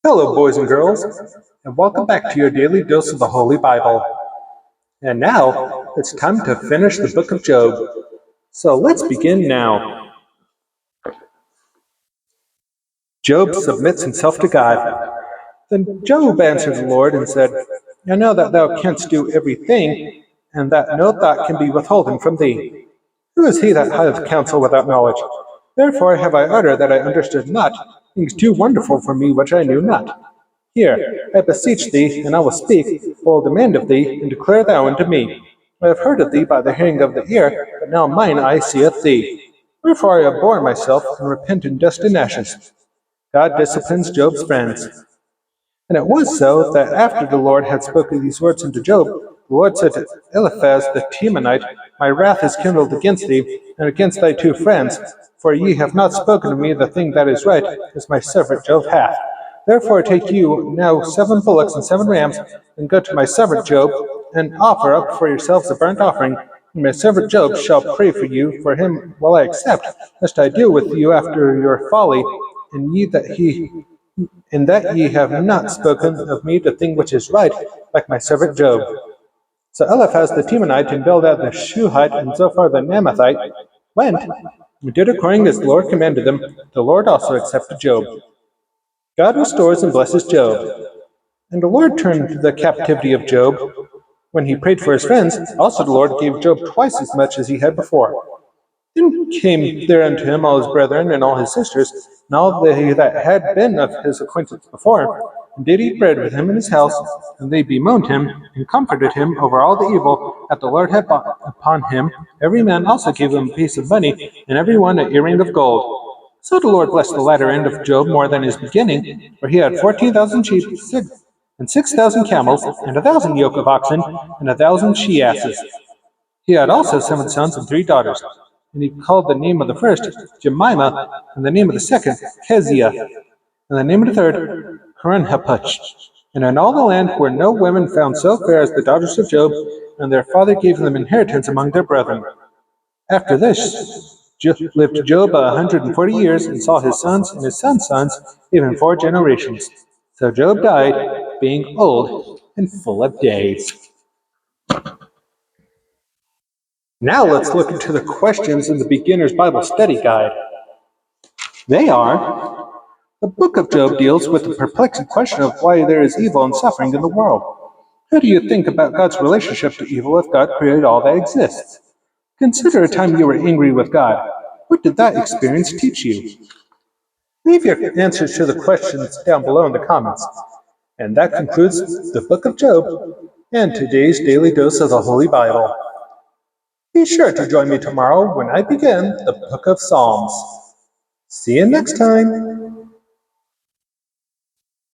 Hello, boys and girls, and welcome back to your daily dose of the Holy Bible. And now it's time to finish the book of Job. So let's begin now. Job submits himself to God. Then Job answered the Lord and said, I know that thou canst do everything, and that no thought can be withholden from thee. Who is he that hath counsel without knowledge? Therefore have I uttered that I understood not, things too wonderful for me which I knew not. Here, I beseech thee, and I will speak, will demand of thee, and declare thou unto me. I have heard of thee by the hearing of the ear, but now mine eye seeth thee. Wherefore I abhor myself, and repent in dust and ashes. God disciplines Job's friends. And it was so that after the Lord had spoken these words unto Job, the Lord said to Eliphaz the Temanite, My wrath is kindled against thee, and against thy two friends, for ye have not spoken to me the thing that is right, as my servant Job hath. Therefore take you now 7 bullocks and 7 rams, and go to my servant Job, and offer up for yourselves a burnt offering, and my servant Job shall pray for you, for him will I accept, lest I deal with you after your folly, and that ye have not spoken of me the thing which is right, like my servant Job. So Eliphaz the Temanite, and Bildad the Shuhite, and Zophar the Naamathite went, and did according as the Lord commanded them. The Lord also accepted Job. God restores and blesses Job. And the Lord turned the captivity of Job. When he prayed for his friends, also the Lord gave Job twice as much as he had before. Then came there unto him all his brethren and all his sisters, and all they that had been of his acquaintance before, and did eat bread with him in his house, and they bemoaned him, and comforted him over all the evil that the Lord had brought upon him. Every man also gave him a piece of money, and every one an earring of gold. So the Lord blessed the latter end of Job more than his beginning, for he had 14,000 sheep, and 6,000 camels, and 1,000 yoke of oxen, and 1,000 she asses. He had also 7 sons and 3 daughters. And he called the name of the first Jemimah, and the name of the second Keziah, and the name of the third Haranhapuch. And in all the land were no women found so fair as the daughters of Job, and their father gave them inheritance among their brethren. After this lived Job 140 years, and saw his sons and his sons' sons, even 4 generations. So Job died, being old and full of days. Now let's look into the questions in the Beginner's Bible Study Guide. They are: the book of Job deals with the perplexing question of why there is evil and suffering in the world. How do you think about God's relationship to evil if God created all that exists? Consider a time you were angry with God. What did that experience teach you? Leave your answers to the questions down below in the comments. And that concludes the book of Job and today's daily dose of the Holy Bible. Be sure to join me tomorrow when I begin the book of Psalms. See you next time.